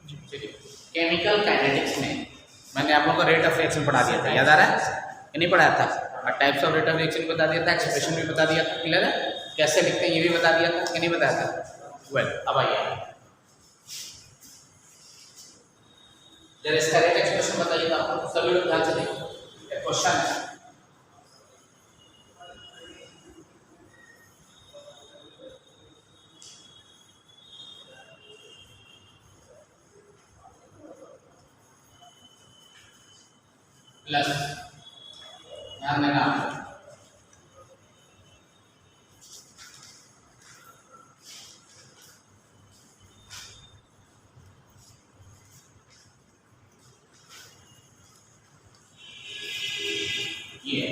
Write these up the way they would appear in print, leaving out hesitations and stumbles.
Chemical kinetics में मैंने आप लोगों को रेट ऑफ रिएक्शन पढ़ा दिया था, याद आ रहा है कि नहीं पढ़ाया था? और types of rate of reaction बता दिया था, एक्सप्रेशन भी बता दिया था, क्लियर है? कैसे लिखते हैं ये भी बता दिया था कि नहीं बताया था? वेल, अब आइए जरा इसका रेट एक्सप्रेशन बताइए आपको, सभी लोग ध्यान से देखो, एक क्वेश्चन है। प्लस ध्यान देना, ये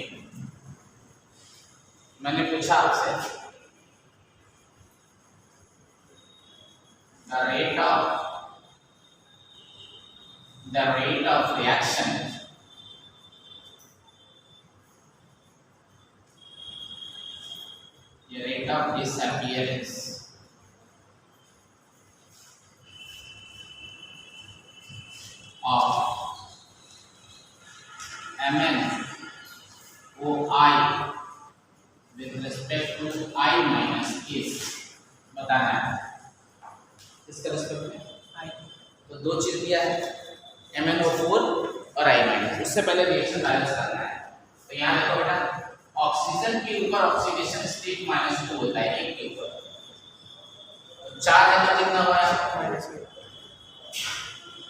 मैंने पूछा आपसे the rate of reaction the rate of disappearance of MnOI with respect to I minus is बताना है। इसका रिस्पेक्ट में तो दो चीज दिया है, MnO4 और I माइनस। उससे पहले रिएक्शन बैलेंस करना है। तो यहाँ देखो बेटा, ऑक्सीजन के ऊपर ऑक्सीडेशन स्टेट -2 होता है, एक के ऊपर। तो 4 है तो कितना हुआ है?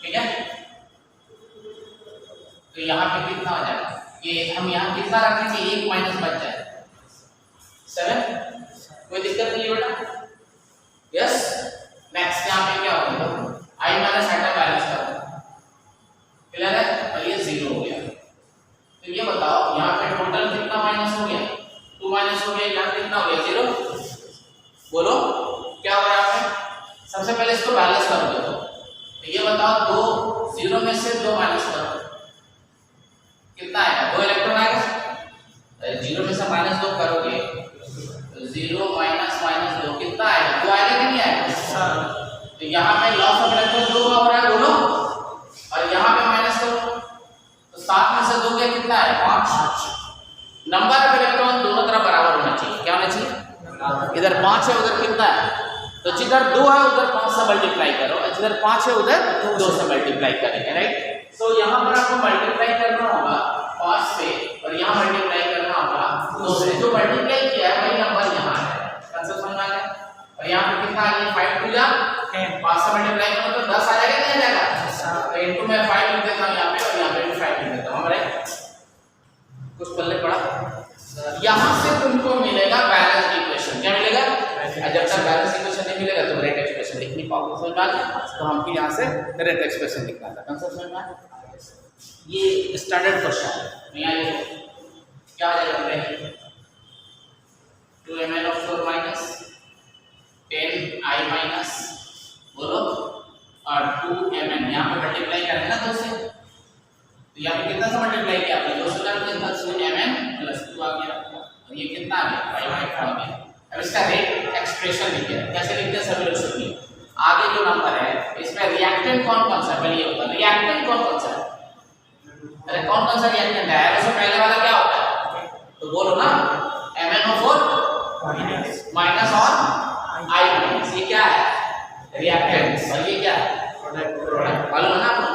ठीक है, तो यहाँ पे कितना हो जाएगा? ये हम यहाँ कितना रखें कि 1 माइनस बच जाए? 7। कोई दिक्कत नहीं है बेटा? यस। नेक्स्ट यहाँ पे क्या होगा? I माइनस आइटम बैलेंस करो, क्लियर है? और ये 0 हो गया। तो ये बताओ यहाँ पे टोटल कितना माइनस हो गया? 2 माइनस हो गया। यहाँ कितना हो गया? 0। बोलो क्या हो रहा है? सबसे पहले इसको बैलेंस कर दो। तो ये बताओ 2 0 में से 2 माइनस करो, कितना आएगा? 2 इलेक्ट्रॉन आएगा। 0 में से -2 करोगे तो 0 माइनस -2 कितना आएगा? 2 आएगा कि नहीं आएगा? तो यहाँ पे लॉस ऑफ इलेक्ट्रॉन 2 का हो रहा है, बोलो। और यहाँ पे माइनस करो तो 7 में से 2 कितना है? 5। नंबर ऑफ इलेक्ट्रॉन दोनों तरफ बराबर होना चाहिए। क्या होना चाहिए? इधर 5 है, उधर कितना है? तो जिधर 2 है उधर 5 से मल्टीप्लाई करो, जिधर 5 है उधर 2 से मल्टीप्लाई करेंगे, राइट? तो यहाँ पर आपको मल्टीप्लाई करना होगा 5 से और यहाँ मल्टीप्लाई करना होगा 2 से। जो मल्टीप्लाई किया है वही नंबर यहाँ है, कंसेप्ट समझ में आ गया? और यहाँ पे कितना आ गया? 5 2 जा 5 से मल्टीप्लाई करो तो 10 आ जाएगा, नहीं आ जाएगा? तो इनटू में 5 लिख देता हूँ यहाँ पे और यहाँ पे भी 5 लिख देता हूँ, राइट? कुछ पल्ले पड़ा। यहाँ से तुमको मिलेगा बैलेंस इक्वेशन। क्या मिलेगा? जब तक बैलेंस इक्वेशन नहीं मिलेगा तो रेट एक्सप्रेशन लिख नहीं पाओगे, समझ में आ गया? तो हमको यहाँ से रेट एक्सप्रेशन लिखना था, कंसेप्ट समझ में आ गया? ये स्टैंडर्ड क्वेश्चन है। तो यहाँ ये क्या आ जाएगा? 2 MnO4 माइनस 10 I माइनस, बोलो, और 2 Mn यहाँ पे मल्टीप्लाई करें ना 2 से, तो यहाँ पे कितना से मल्टीप्लाई किया आपने? 2 से करके 10 Mn प्लस 2 आ गया और ये कितना आ गया? 5 आ गया। अब इसका रेट एक्सप्रेशन लिखिए। कैसे लिखते हैं सभी लोग सुनिए। आगे जो नंबर है इसमें रिएक्टेंट कौन कौन सा? पहले ये होता है रिएक्टेंट कौन कौन सा है? अरे कौन कौन सा रिएक्टेंट है? उससे पहले वाला क्या होता है? तो बोलो ना, MnO4 माइनस और I माइनस, ये क्या है? रिएक्टेंट। और ये क्या है? प्रोडक्ट। मालूम है ना आपको?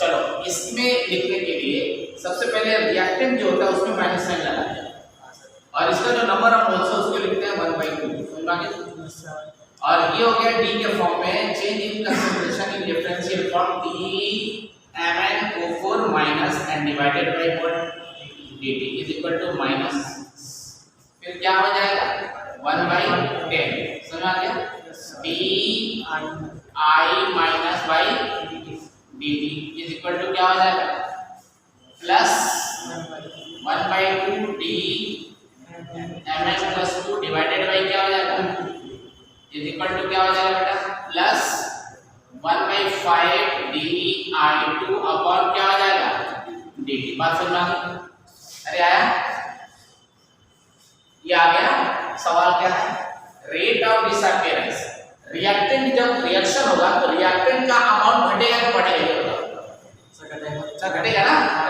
चलो इसमें लिखने के लिए सबसे पहले रिएक्टेंट जो होता है उसमें माइनस साइन लगाते हैं और इसका जो नंबर ऑफ मोल्स है उसको लिखते हैं 1/2। समझ में आ गया? और ये हो गया D के फॉर्म में, change in concentration in differential form D MnO4 minus and divided by what? dt is equal to minus, फिर क्या हो जाएगा? 1/10। समझ में आ गया? D I minus by dt is equal to क्या हो जाएगा? Plus 1/2 D Mn plus 2 divided by क्या हो जाएगा? इज इक्वल टू क्या हो जाएगा बेटा? प्लस 1/5 DI2 अपॉन क्या हो जाएगा? dt। बात समझ में आ गई? अरे आया? ये आ गया। सवाल क्या है? Rate of disappearance. रिएक्टेंट जब रिएक्शन होगा तो रिएक्टेंट का अमाउंट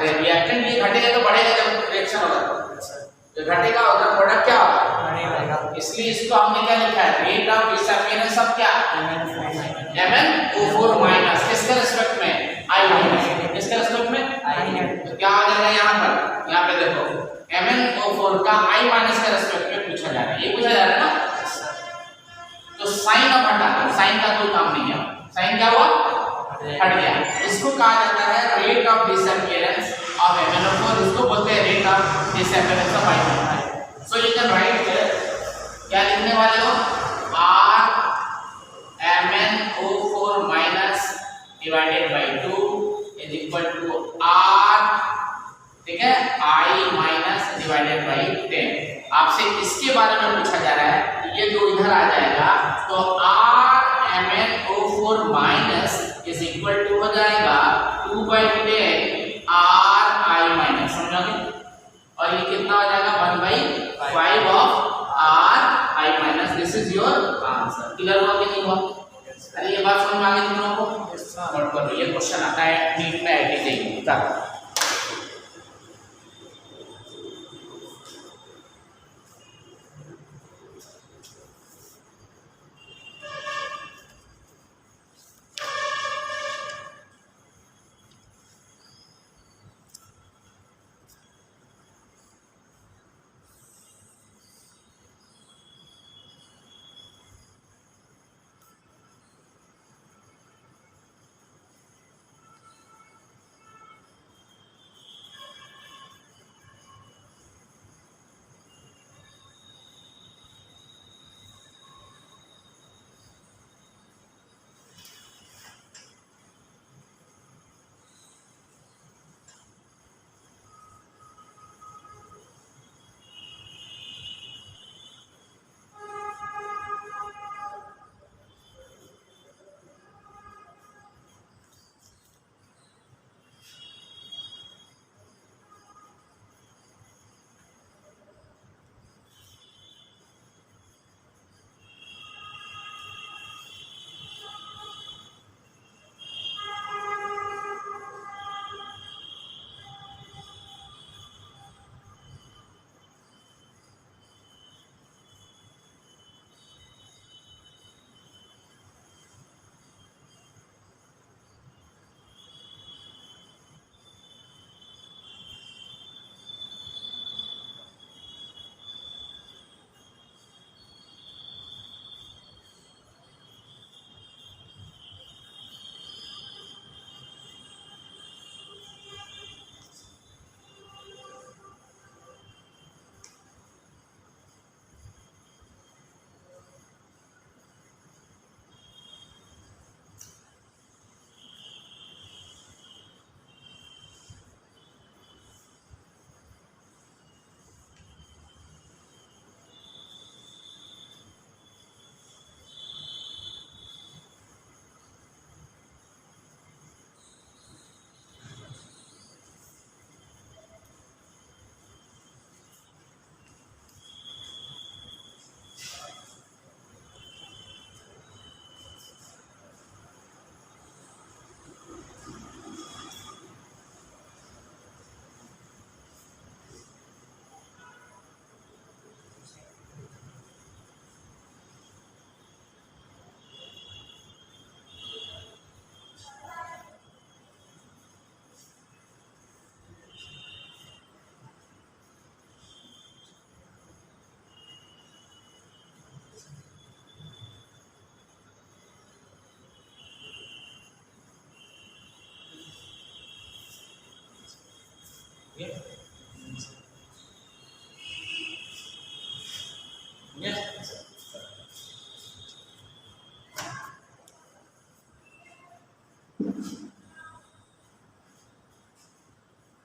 अरे रिएक्टेंट ये घटेगा तो बढ़ेगा जब रिएक्शन होगा, तो घटेगा उधर प्रोडक्ट क्या होगा, इसलिए इसको हमने क्या लिखा है, रेट ऑफ डिसअपियरेंस ऑफ क्या, MnO4 माइनस किसके रिस्पेक्ट में, I माइनस किसके रिस्पेक्ट में, तो क्या आ जाएगा यहाँ पर, यहाँ पे देखो MnO4 का I माइनस के रिस्पेक्ट में पूछा जा रहा है, ये पूछा जा रहा है ना, तो साइन अब हटा दो, साइन का कोई काम नहीं है, साइन क्या हुआ, हट गया, इसको कहा जाता है rate of disappearance of MnO4, इसको बोलते हैं rate of disappearance of I। So you can write क्या लिखने वाले हो, R MnO4 minus divided by 2 is equal to R, ठीक है, I माइनस डिवाइडेड बाय 10। आपसे इसके बारे में पूछा जा रहा है, ये जो इधर आ जाएगा तो R MnO4 minus is equal to हो जाएगा 2/10 R I माइनस, समझोगे, और ये कितना हो जाएगा 1/5 of R I minus, this is your answer. Clear हुआ कि नहीं हुआ, अरे ये बात समझ में आ गई तुम लोगों को, नोट करो, ये क्वेश्चन आता है नीट में आईटी देंगे तब।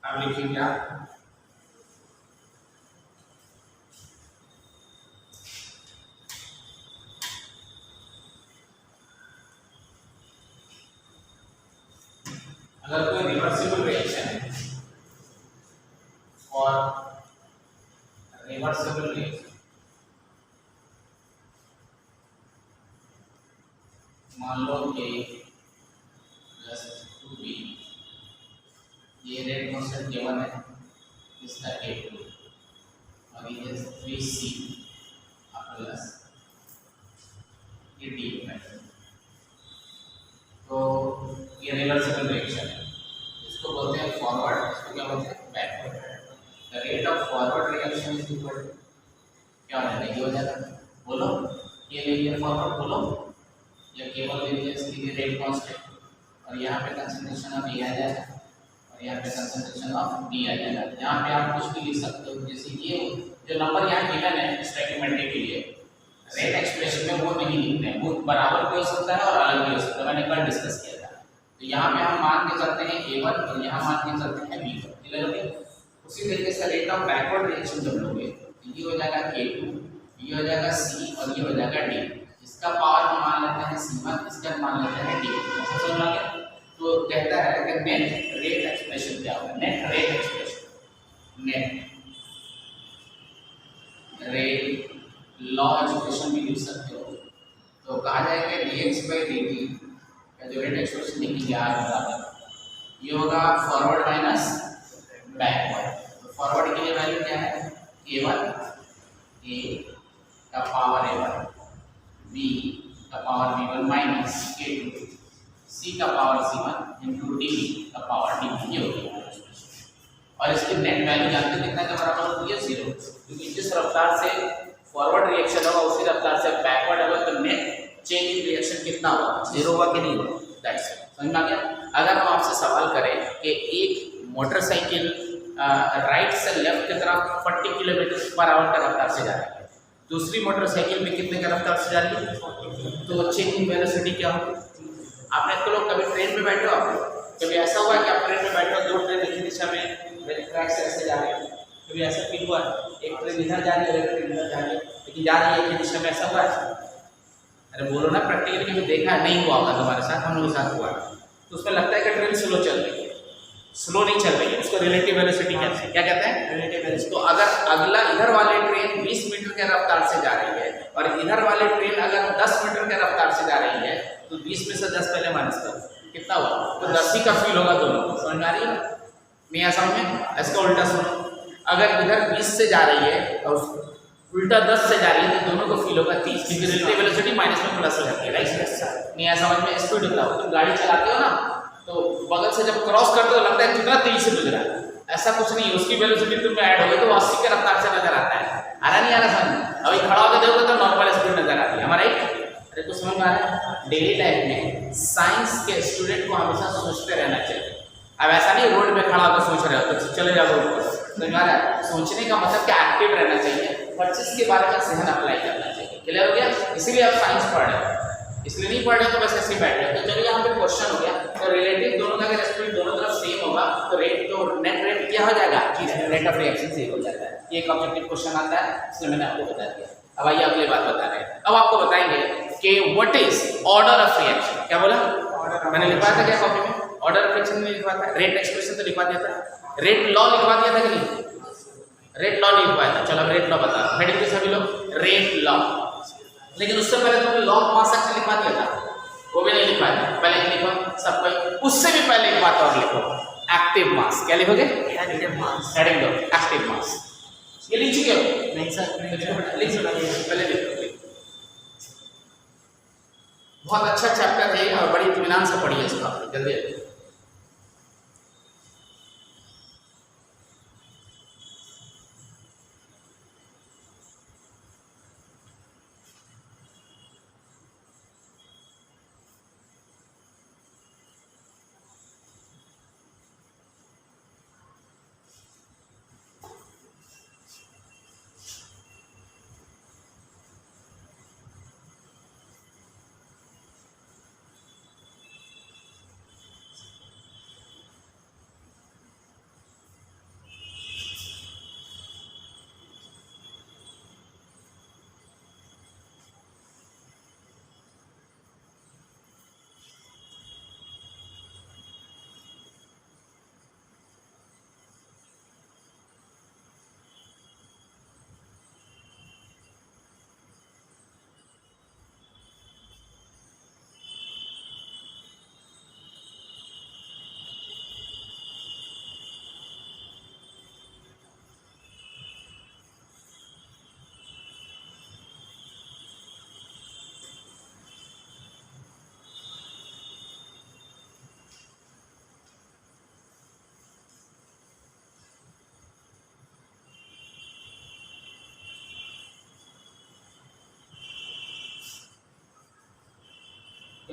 अब लिखिए क्या, अगर कोई रिवर्सिबल रिएक्शन है और रिवर्सिबल रिएक्शन, मान लो कि +2b, ये रेट मोशन K1 है, इसका K2 और ये 3C प्लस ये D है। तो ये रिवर्सिबल रिएक्शन है, इसको बोलते हैं फॉरवर्ड, इसको क्या बोलते हैं backward. The rate of forward reaction is equal to क्या होना है, ये हो जाएगा, बोलो ये लीनियर फॉरवर्ड बोलो, या केवल लीनियर इसकी रेट कांस्टेंट और यहाँ पे कंसंट्रेशन ऑफ ए आ जाएगा और यहाँ पे कंसंट्रेशन ऑफ डी आ जाएगा। यहाँ पे आप कुछ भी लिख सकते हो, जैसे ये जो नंबर यहाँ गिवन है स्टैटिक के लिए रेट एक्सप्रेशन में वो नहीं लिखते हैं, वो बराबर भी हो सकता है और अलग भी हो सकता है, मैंने कल डिस्कस किया था। तो यहाँ पे हम मान के चलते हैं A1 और यहाँ मान के चलते हैं B1, क्लियर हो गया। उसी तरीके से रेट ऑफ बैकवर्ड रिएक्शन जब लोगे ये हो जाएगा K2, ये हो जाएगा C और ये हो जाएगा D। इसका पावर हम मान लेते हैं C1, इसका मान लेते हैं D। ऐसा समझ आ गया। तो कहता है कि नेट रेट एक्सप्रेशन क्या होगा, net rate expression, net rate law expression भी लिख सकते हो। तो कहा जाएगा dx/dt का जो रेट एक्सप्रेशन लिखेंगे R बराबर ये होगा फॉरवर्ड माइनस बैकवर्ड। तो फॉरवर्ड के लिए वैल्यू क्या है, A1 A का पावर A1, B का power B1 minus K2, C का पावर C1 इंटू D का पावर D, ये हो गया। और इसकी नेट वैल्यू जानते कितना के बराबर होती है, 0, क्योंकि जिस रफ्तार से फॉरवर्ड रिएक्शन होगा उसी रफ्तार से बैकवर्ड होगा, तो नेट चेंज इन रिएक्शन कितना होगा, 0 होगा कि नहीं होगा, दैट्स इट। समझ में आ गया। अगर हम आपसे सवाल करें कि एक मोटरसाइकिल राइट से लेफ्ट की तरफ 40 किलोमीटर/आवर का रफ्तार से जा रही है, दूसरी मोटरसाइकिल में कितने का रफ्तार से जा रही है, तो चेंज इन वेलोसिटी क्या होगी। आपने तो लोग कभी ट्रेन में बैठे हो, आप कभी ऐसा हुआ कि आप ट्रेन में बैठे हो, दो ट्रेन एक ही दिशा में ट्रैक से ऐसे जा रही है, कभी ऐसा फील हुआ एक ट्रेन इधर जा रही है एक ट्रेन इधर जा रही है, लेकिन जा रही है एक ही दिशा में, ऐसा हुआ है। अरे बोलो ना, प्रैक्टिकली कभी देखा है, नहीं हुआ होगा तुम्हारे साथ, हम लोगों के साथ हुआ। तो उसमें लगता है कि ट्रेन स्लो चल रही है, स्लो नहीं चल रही है, उसको रिलेटिव वेलोसिटी कहते हैं। क्या कहते हैं, रिलेटिव वेलोसिटी। तो अगर अगला इधर वाली ट्रेन 20 मीटर के रफ्तार से जा रही है और इधर वाली ट्रेन अगर 10 मीटर के रफ्तार से जा रही है, तो 20 में से 10 पहले माइनस करो, कितना हुआ, तो 10 ही का फील होगा दोनों को। समझ में आ रही है, नहीं आ समझ में। इसका उल्टा सुनो, अगर इधर 20 से जा रही है और उल्टा 10 से जा रही है, तो दोनों को फील होगा 30, क्योंकि रिलेटिव वेलोसिटी माइनस में प्लस हो जाती है, राइट। नहीं आ समझ में। स्पीड होता है, तुम गाड़ी चलाते हो ना, तो बगल से जब क्रॉस करते हो लगता है कितना तेजी से गुजरा, ऐसा कुछ नहीं है, उसकी वेलोसिटी तुम ऐड हो गई तो 80 के रफ्तार से नजर आता है। आ रहा नहीं आ रहा समझ, अभी खड़ा होकर देखोगे तो नॉर्मल स्पीड नजर आती है हमारा। अरे कुछ समझ में आ रहा है। डेली लाइफ में साइंस के स्टूडेंट को हमेशा सोचते रहना चाहिए। अब ऐसा नहीं रोड पे खड़ा होकर सोच रहे हो तो चले जाओ रोड पर, समझ में आ रहा है। सोचने का मतलब क्या, एक्टिव रहना चाहिए, हर चीज के बारे में सहन अप्लाई करना चाहिए। क्लियर हो गया। इसीलिए आप साइंस पढ़ रहे हो, इसलिए नहीं पढ़ रहे तो बस ऐसे ही बैठ रहे। तो चलिए यहाँ पे क्वेश्चन हो गया, तो रिलेटिव दोनों का अगर स्पीड दोनों तरफ सेम होगा तो रेट, तो नेट रेट क्या हो जाएगा, रेट ऑफ रिएक्शन सेम हो जाता है। ये एक ऑब्जेक्टिव क्वेश्चन आता है, इसलिए मैंने आपको बता दिया। अब आइए अगली बात बता रहे हैं। अब आपको बताएंगे कि what is order of reaction. क्या बोला, मैंने लिखवाया था क्या कॉपी में, ऑर्डर ऑफ रिएक्शन में लिखवा था, रेट एक्सप्रेशन तो लिखवा दिया था, रेट लॉ लिखवा दिया था कि नहीं, रेट लॉ लिखवाया था। चलो अब रेट लॉ बता, हेडिंग पे सभी लोग रेट लॉ, लेकिन उससे पहले तुमने लॉ मास एक्शन लिखवा दिया था, वो भी नहीं लिखवाया था। पहले लिखो सब कोई, उससे भी पहले एक बात और लिखो, एक्टिव मास। क्या लिखोगे, एक्टिव मास, हेडिंग दो एक्टिव मास। ये लिख चुके हो, नहीं सर लिख चुका, पहले लिखो। बहुत अच्छा चैप्टर है और बड़ी इत्मीनान से पढ़िए इसका, जल्दी।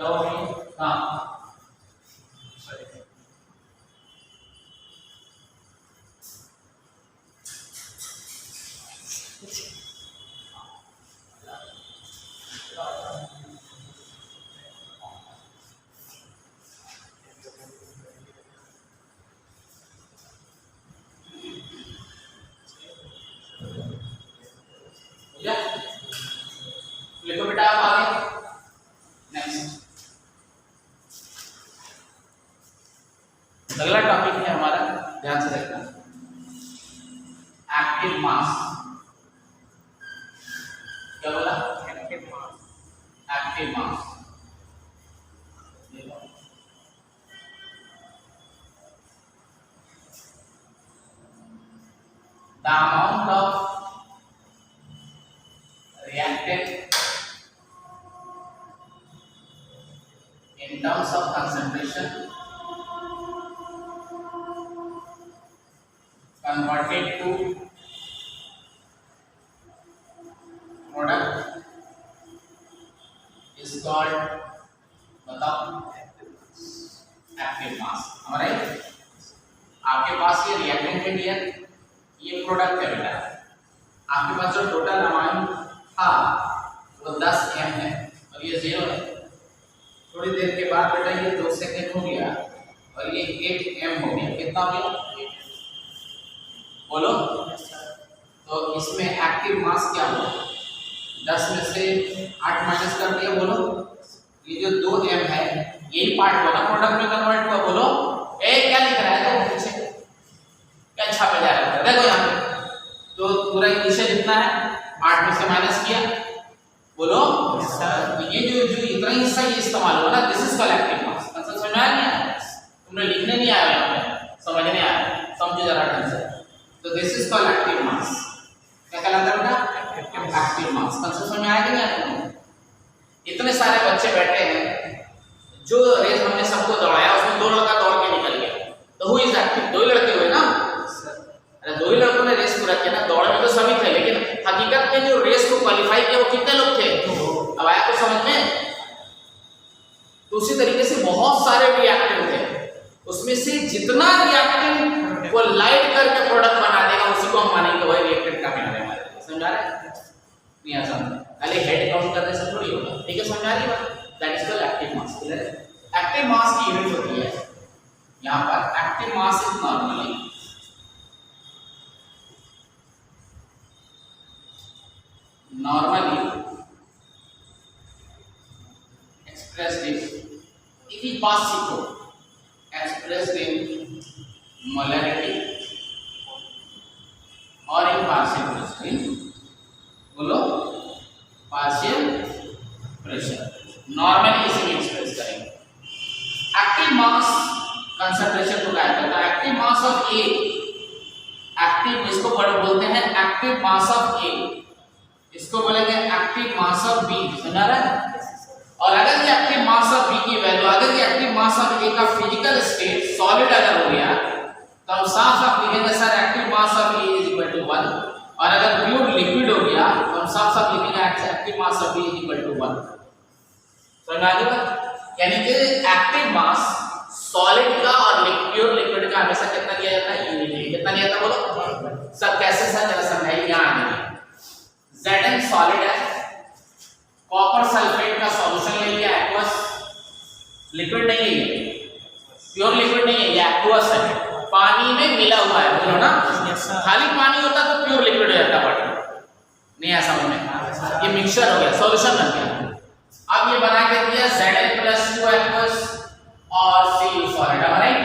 क्या हो गई? हाँ लिखो बेटा आप आगे। नेक्स्ट अगला टॉपिक है हमारा, ध्यान से देखना, एक्टिव मास। क्या बोला? Active mass. Active mass the amount of reactant in terms of concentration converted to product is called, बताओ, एक्टिव मास। हमारे आपके पास ये रिएक्टेंट है दिया, ये प्रोडक्ट है बेटा, आपके पास जो टोटल अमाउंट था वो 10 m है और ये 0 है। थोड़ी देर के बाद बेटा ये 2 सेकंड हो गया और ये 8 m हो गया। कितना हो गया? बोलो। तो इसमें एक्टिव मास क्या हुआ? 10 में से 8 माइनस कर दिया। बोलो, ये जो 2 m है यही पार्ट हुआ ना प्रोडक्ट में कन्वर्ट हुआ। बोलो क्या लिख रहा है? तो पीछे क्या छापा जा रहा है? देखो यहाँ पे तो पूरा नीचे जितना है 8 में से माइनस किया। बोलो ये जो इतना हिस्सा ये इस्तेमाल हुआ ना, this is called active mass. Answer समझ में आया? तुमने लिखने नहीं आया यहाँ पे, समझने आया, समझो जरा ढंग से। तो this is called active mass. क्या कहलाता है बेटा? Active mass. आंसर समझ में आया कि नहीं आया? इतने सारे बच्चे बैठे हैं, जो रेस हमने सबको दौड़ाया उसमें 2 लड़का दौड़ के निकल गया, तो हु इज एक्टिव? 2 ही लड़के हुए ना। अरे 2 ही लड़कों ने रेस पूरा किया ना, दौड़ में तो सभी थे, लेकिन हकीकत में जो रेस को क्वालिफाई किया वो कितने लोग थे? अब आया तो समझ में? तो उसी तरीके से बहुत सारे रिएक्टेंट थे, उसमें से जितना रिएक्टेंट वो लाइट करके प्रोडक्ट बना देगा उसी को हम मानेंगे वही रिएक्टेंट कामयाब है हमारे लिए। समझा रहे हैं? नहीं आ समझ? खाली हेड काउंट करने से थोड़ी होगा। ठीक है, समझा रही बात? That is called active mass. Clear है? एक्टिव मास की यूनिट होती है यहाँ पर, active mass is normally expressed in possible expressed in molarity or in partial pressure। बोलो, partial pressure नॉर्मली इसे भी एक्सप्रेस करेंगे। एक्टिव मास कंसंट्रेशन को क्या कहता है? Active mass of A, active इसको बोलते हैं एक्टिव मास ऑफ ए, इसको बोलेंगे एक्टिव मास ऑफ बी। समझा रहा है? और अगर ये एक्टिव मास ऑफ बी की वैल्यू, अगर ये एक्टिव मास ऑफ ए का फिजिकल स्टेट सॉलिड अगर हो गया तो हम साफ साफ लिखेंगे sir active mass of A is equal to 1, और अगर प्योर लिक्विड हो गया तो हम साफ साफ लिखेंगे active mass of B is equal to 1। समझ आ गया? यानी कि एक्टिव मास सॉलिड का और प्योर लिक्विड का हमेशा कितना दिया जाता है? यूनिट। कितना दिया जाता है? बोलो सब कैसे सर जरा समझाइए। यहाँ आगे Zn सॉलिड है, कॉपर सल्फेट का सॉल्यूशन ले लिया, एक्वस, लिक्विड नहीं है ये, प्योर लिक्विड नहीं है ये, एक्वस है, पानी में मिला हुआ है। बोलो ना, खाली पानी होता तो प्योर लिक्विड हो जाता वाटर। नहीं ऐसा समझ में? ये मिक्सचर हो गया, सॉल्यूशन बन गया। अब ये बना के दिया Zn+2 एक्वस और Cu सॉलिड। राइट?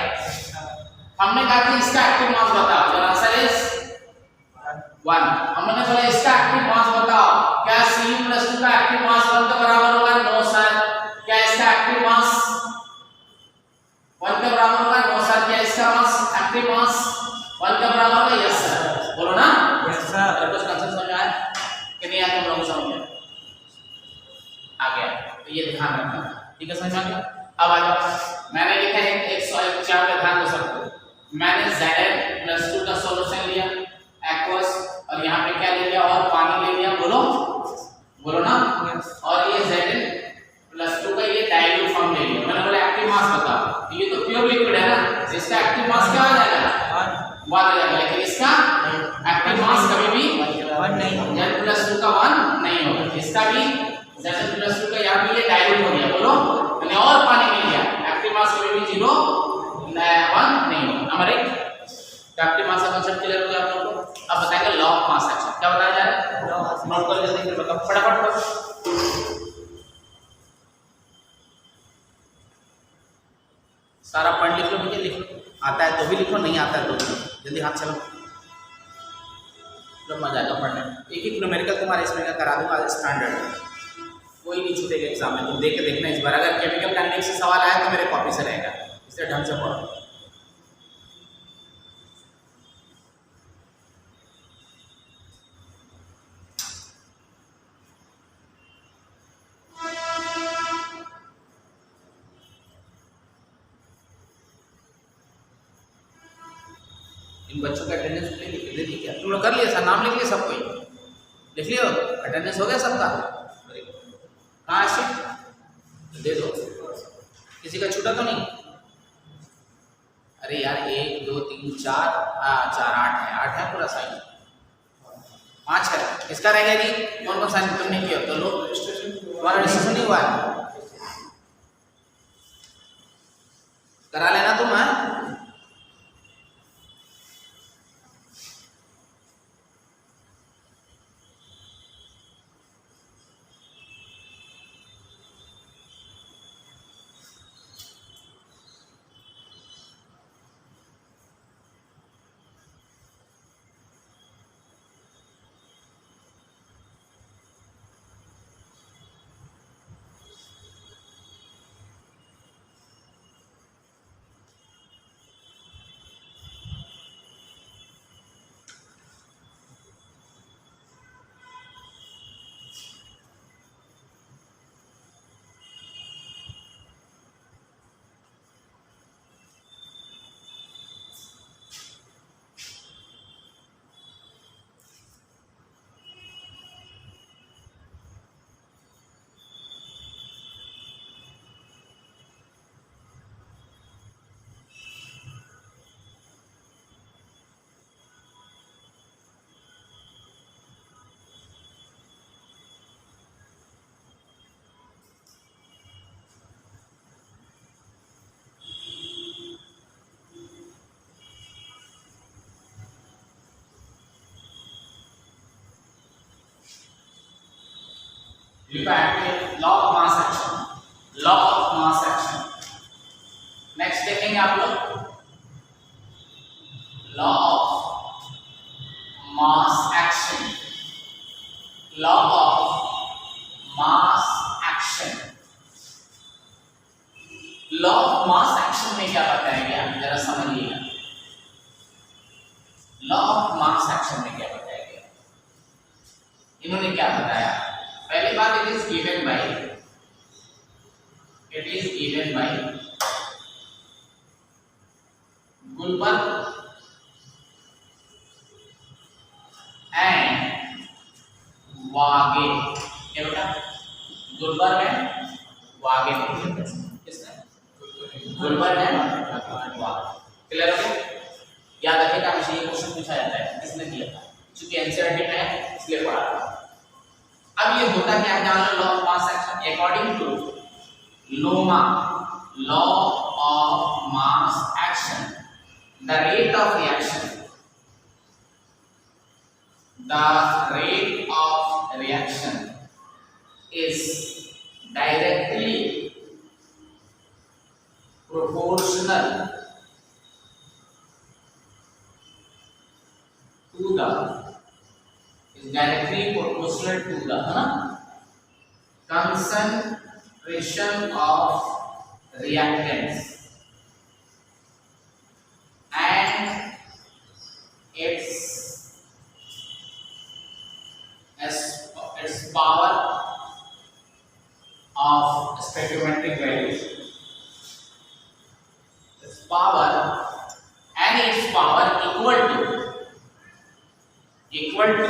हमने कहा कि इसका एक्टिव मास बताओ, तो आंसर इज 1। हमने बोला इसका एक्टिव मास बताओ, क्या Cu+2 का एक्टिव मास 1 के बराबर होगा? No sir. क्या इसका एक्टिव मास 1 के बराबर होगा? No sir. क्या इसका मास एक्टिव मास 1 के बराबर होगा? Yes sir. बोलो ना यस सर। कुछ कंसेप्ट समझ आया कि नहीं आया? तुम लोग समझ गए? आ गया? तो ये ध्यान रखना। ठीक है, समझ में आ गया? अब आ जाओ, मैंने लिखा है 104 पे ध्यान दो सबको। मैंने Zn+2 का सॉल्यूशन लिया, एक्वस, और यहाँ पे क्या ले लिया? और पानी ले लिया। बोलो बोलो ना। और ये Zn+2 का ये डाइल्यूट एक्टिव मास बताओ। ये तो प्योर लिक्विड है ना, इसका एक्टिव मास क्या आ जाएगा 1 आ जाएगा, लेकिन इसका एक्टिव मास कभी भी 1 नहीं होगा, Z+2 का 1 नहीं होगा। इसका भी Z+2 का यहाँ पे ये डाइल्यूट हो गया, बोलो मैंने और पानी मिल गया, एक्टिव मास कभी भी 0 1 नहीं होगा। नंबर 1 एक्टिव मास का कांसेप्ट क्लियर हो गया आप लोगों को। अब बताएंगे लॉ ऑफ मास एक्शन, क्या बताया जा रहा है, नोट कर जल्दी फिर बताओ फटाफट करो। सारा पॉइंट लिख लो भैया, लिख लो, आता है तो भी लिखो, नहीं आता है तो भी जल्दी हाथ चलो, जब मजा आएगा पढ़ने। एक एक न्यूमेरिकल तुम्हारे इसमें का करा दूंगा स्टैंडर्ड, कोई नहीं छूटेगा एग्जाम में, तुम देख के देखना इस बार। अगर केमिकल काइनेटिक्स से सवाल आया तो मेरे कॉपी से रहेगा, इसलिए ढंग से पढ़ो। इन बच्चों का अटेंडेंस ले ली क्या तुम लोग, कर लिया सर, नाम लिख लिया सब, कोई लिख लियो, अटेंडेंस हो गया सबका, कहाँ है शीट दे दो, किसी का छूटा तो नहीं। अरे यार 1 2 3 4 4 8 है पूरा साइन, 5 है, इसका रहेगा नहीं, कौन कौन साइन तुमने किया तो लो, तुम्हारा रजिस्ट्रेशन नहीं हुआ है, करा लेना तुम है। Law of mass action, law of mass action. Next देखेंगे आप लोग law of mass action, law of mass action. Law of mass action में क्या बताया गया जरा समझिएगा, लॉ ऑफ मास एक्शन में क्या बताया गया, इन्होंने क्या बताया। पहली बात, it is given by Guldberg and Waage, क्या बेटा, गुलबर्ग एंड वागे, किसने, गुलबर्ग एंड वागे, क्लियर हो गया। याद रखिएगा हमेशा ये क्वेश्चन पूछा जाता है, किसने किया था, क्योंकि एनसीईआरटी में है इसलिए पढ़ा था। अब ये होता क्या है, जान लो law of mass action according to लोमा, law of mass action, the rate of reaction is directly proportional to the concentration of reactants and its power of stoichiometric values. Its power and its power equal to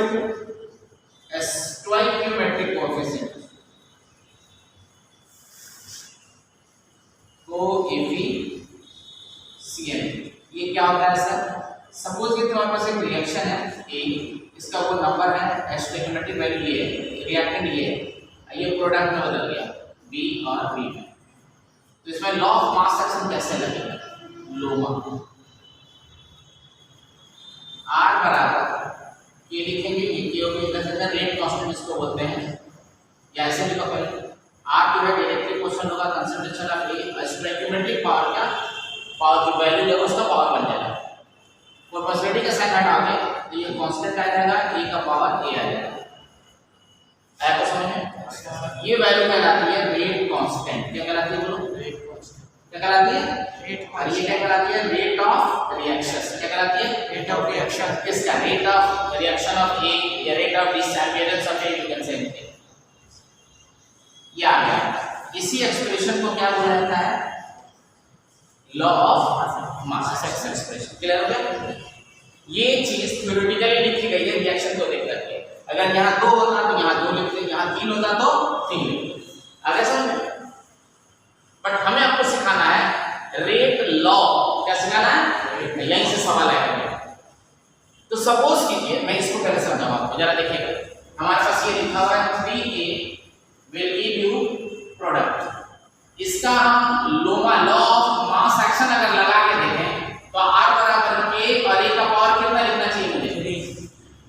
a stoichiometric coefficient. Efficient. ये क्या होता है sir? Suppose कि तुम्हारे पास एक reaction है ए, इसका वो नंबर है, स्टोइकियोमेट्रिक वैल्यू ये है, रिएक्टेंट ये है, ये प्रोडक्ट में बदल गया बी और बी में, तो इसमें लॉ ऑफ मास एक्शन कैसे लगेगा? लोमा आर बराबर ये लिखेंगे कि रेट कांस्टेंट इसको बोलते हैं, या ऐसे लिखो पहले आर जो है डायरेक्टली क्वेश्चन होगा concentration of A, stoichiometric power का पावर जो वैल्यू है उसका पावर बन जाएगा, और पॉसिबिलिटी का साइन हटा के तो ये कांस्टेंट आ जाएगा, ए का पावर ए आ जाएगा। आया तो समझ में? ये वैल्यू कहलाती है रेट कांस्टेंट। क्या कहलाती है बोलो? Rate constant. क्या कहलाती है? रेट। और ये क्या कहलाती है? Rate of reaction. क्या कहलाती है? Rate of reaction. किसका? रेट ऑफ रिएक्शन ऑफ ए या rate of disappearance of A, you can say it. ये आ गया। इसी एक्सप्रेशन को क्या बोला जाता है? Law of mass expression. Clear हो गया? ये चीज थ्योरेटिकली लिखी गई है रिएक्शन को देख करके। अगर यहाँ 2 होता तो यहाँ 2 लिखते, यहाँ 3 होता तो 3 लिखते। आगे समझ में? बट हमें आपको सिखाना है रेट लॉ। क्या सिखाना है? यहीं से सवाल आएगा। तो सपोज कीजिए, मैं इसको पहले समझाऊंगा आपको, जरा देखिएगा। हमारे पास ये लिखा हुआ है 3A will give you product। इसका हम लोमा लॉ ऑफ मास एक्शन अगर लगा के देखें तो R बराबर K और A का पावर कितना लिखना चाहिए मुझे? 3।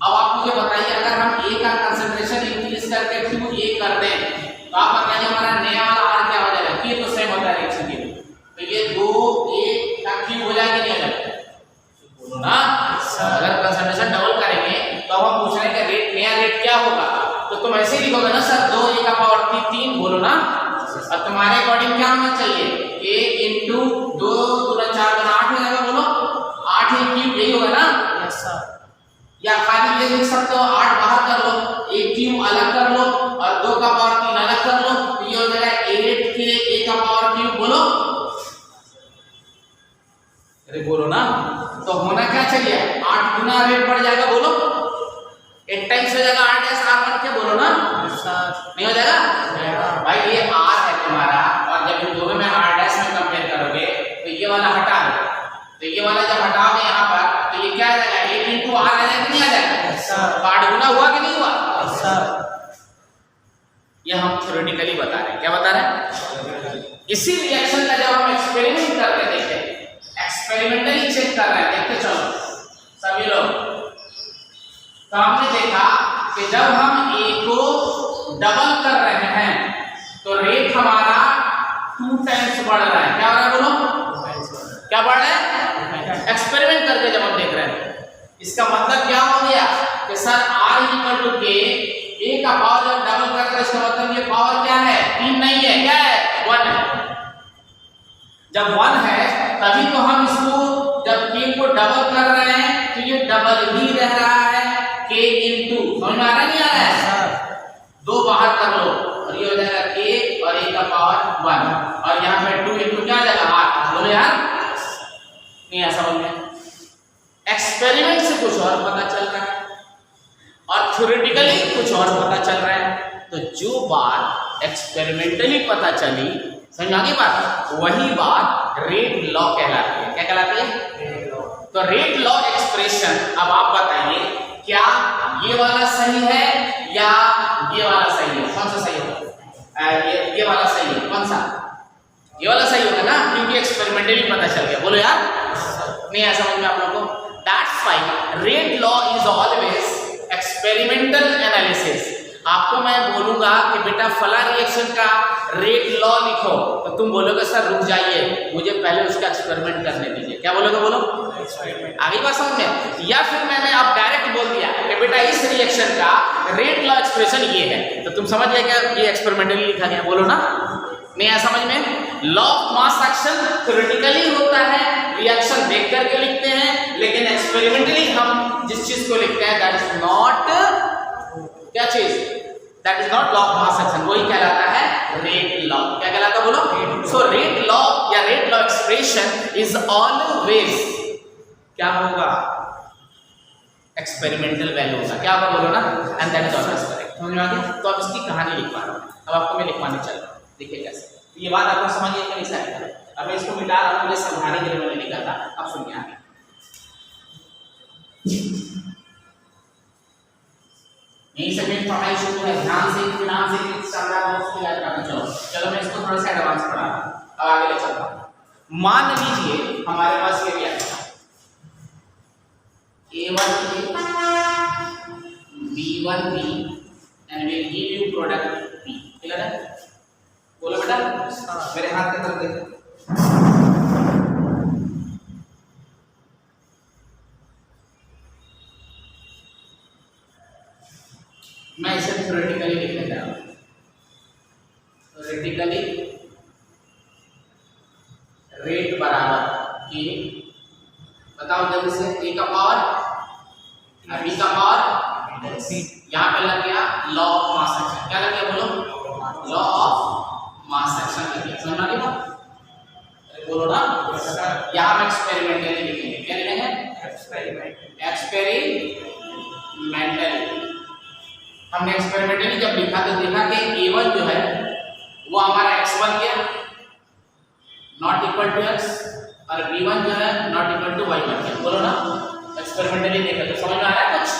अब आप मुझे बताइए, अगर हम A का कंसंट्रेशन इंक्रीज करके क्यों A कर दें तो आप बताइए हमारा नया वाला R क्या हो जाएगा? K तो सेम होता है रिएक्शन के लिए, तो ये 2A का क्यूब हो जाएगा नहीं हो जाएगा? बोलो ना। अगर कंसंट्रेशन डबल करेंगे तो हम पूछ रहे हैं कि रेट, नया रेट क्या होगा? तो तुम ऐसे ही लिखोगे ना सर, 2A का पावर 3, बोलो ना। और तुम्हारे अकॉर्डिंग क्या होना चाहिए? A इंटू 2 गुना 4 गुना 8 हो जाएगा, बोलो 8 ही क्यूब, यही होगा ना? Yes sir. या खाली ये लिख सकते हो 8 बाहर कर लो, एक क्यूब अलग कर लो और 2 का पावर 3 अलग कर लो, तो ये हो जाएगा 8 के A का पावर क्यूब, बोलो। अरे बोलो ना। तो होना क्या चाहिए? 8 गुना रेट बढ़ जाएगा, बोलो 8 टाइम्स हो जाएगा 8 s r बन के, बोलो ना। नहीं हो जाएगा भाई? ये r है तुम्हारा, और जब इन दोनों में r डैश में कंपेयर करोगे तो ये वाला हटा दो, तो ये वाला जब हटाओगे यहाँ पर तो ये क्या आ जाएगा? 8 इंटू r आ जाएगा कि नहीं आ जाएगा? 8 गुना हुआ कि नहीं हुआ? ये हम थ्योरेटिकली बता रहे हैं। क्या बता रहे हैं? इसी रिएक्शन का जब हम एक्सपेरिमेंट करके देखें, एक्सपेरिमेंटली चेक कर रहे हैं, देखते चलो सभी लोग, तो हमने देखा कि जब हम A को डबल कर रहे हैं तो रेट हमारा 2 टाइम्स बढ़ रहा है। क्या हो रहा है बोलो? क्या बढ़ रहा है? एक्सपेरिमेंट करके जब हम देख रहे हैं, इसका मतलब क्या हो गया कि sir R equal to K, A का पावर जब डबल कर रहे हैं इसका मतलब ये पावर क्या है? 3 नहीं है, क्या है? 1 है। जब 1 है तभी तो हम इसको जब K को डबल कर रहे हैं तो ये डबल ही रह रहा है K इंटू, समझ में आ रहा नहीं आ रहा है? 2 बाहर कर लो और ये हो जाएगा K और A का पावर 1, और यहाँ पे 2 इंटू क्या आ जाएगा? 8। बोलो यार, नहीं है समझ में? एक्सपेरिमेंट से कुछ और पता चल रहा है और थ्योरेटिकली कुछ और पता चल रहा है। तो जो बात एक्सपेरिमेंटली पता चली, समझ आ गई बात, वही बात रेट लॉ कहलाती है। क्या कहलाती है? तो रेट लॉ एक्सप्रेशन, अब आप बताइए क्या ये वाला सही है या ये वाला सही है? कौन सा सही होगा? ये वाला सही है। कौन सा? ये वाला सही होगा ना, क्योंकि एक्सपेरिमेंटली पता चल गया। बोलो यार, नहीं है समझ में आप लोगों को? That's fine. Rate law is always experimental analysis. आपको मैं बोलूंगा कि बेटा फला रिएक्शन का रेट लॉ लिखो, तो तुम बोलोगे सर रुक जाइए, मुझे पहले उसका एक्सपेरिमेंट करने दीजिए। क्या बोलोगे? बोलो आगे बात समझ में? या फिर मैंने आप डायरेक्ट बोल दिया कि बेटा इस रिएक्शन का रेट लॉ एक्सप्रेशन ये है, तो तुम समझ गए क्या ये एक्सपेरिमेंटली लिखा गया? बोलो ना। नहीं है समझ में? Law of mass action theoretically होता है, रिएक्शन देख करके लिखते हैं, लेकिन एक्सपेरिमेंटली हम जिस चीज को लिखते हैं दैट इज नॉट, क्या चीज? That is not law of mass action, वही कहलाता है रेट लॉ। क्या कहलाता है बोलो? सो रेट लॉ या rate law expression is always क्या होगा? एक्सपेरिमेंटल वैल्यू होगा। क्या होगा बोलो ना? And that is always correct. समझ में आ गया? तो अब इसकी कहानी लिखवा रहा हूं, अब आपको मैं लिखवाने चल रहा हूं, देखिए कैसे। तो ये बात आपको समझिए कि नहीं समझ? अब मैं इसको मिटा रहा हूँ, मुझे समझाने के लिए मैंने लिखा था। अब सुनिए आगे। यहीं से मेरी पढ़ाई शुरू है, ध्यान से इत्मीनान से शानदार नोट्स को याद रखना। चलो मैं इसको थोड़ा सा एडवांस पढ़ा रहा हूँ, अब आगे ले चलता हूँ। मान लीजिए हमारे पास ये भी है A1 B1 B and will give you product P। Clear है? बोलो बेटा, मेरे हाथ की तरफ देखो। मैं इसे थ्योरेटिकली लिखने जा रहा हूँ। थ्योरेटिकली रेट बराबर के, बताओ जल्दी से, ए का पावर बी का पावर, यहाँ पे लग गया लॉ ऑफ मास एक्शन। क्या लग गया बोलो? लॉ ऑफ मास एक्शन लग गया। समझ में आ गया? अरे बोलो ना, यहाँ हम एक्सपेरिमेंटली लिखेंगे। क्या लिखेंगे? एक्सपेरिमेंटली। हमने एक्सपेरिमेंटली जब लिखा तो देखा कि A1 जो है वो हमारा x बन गया नॉट इक्वल टू x, और B1 जो है नॉट इक्वल टू y बन गया। बोलो ना, एक्सपेरिमेंटली देखा तो समझ में आ रहा है कुछ?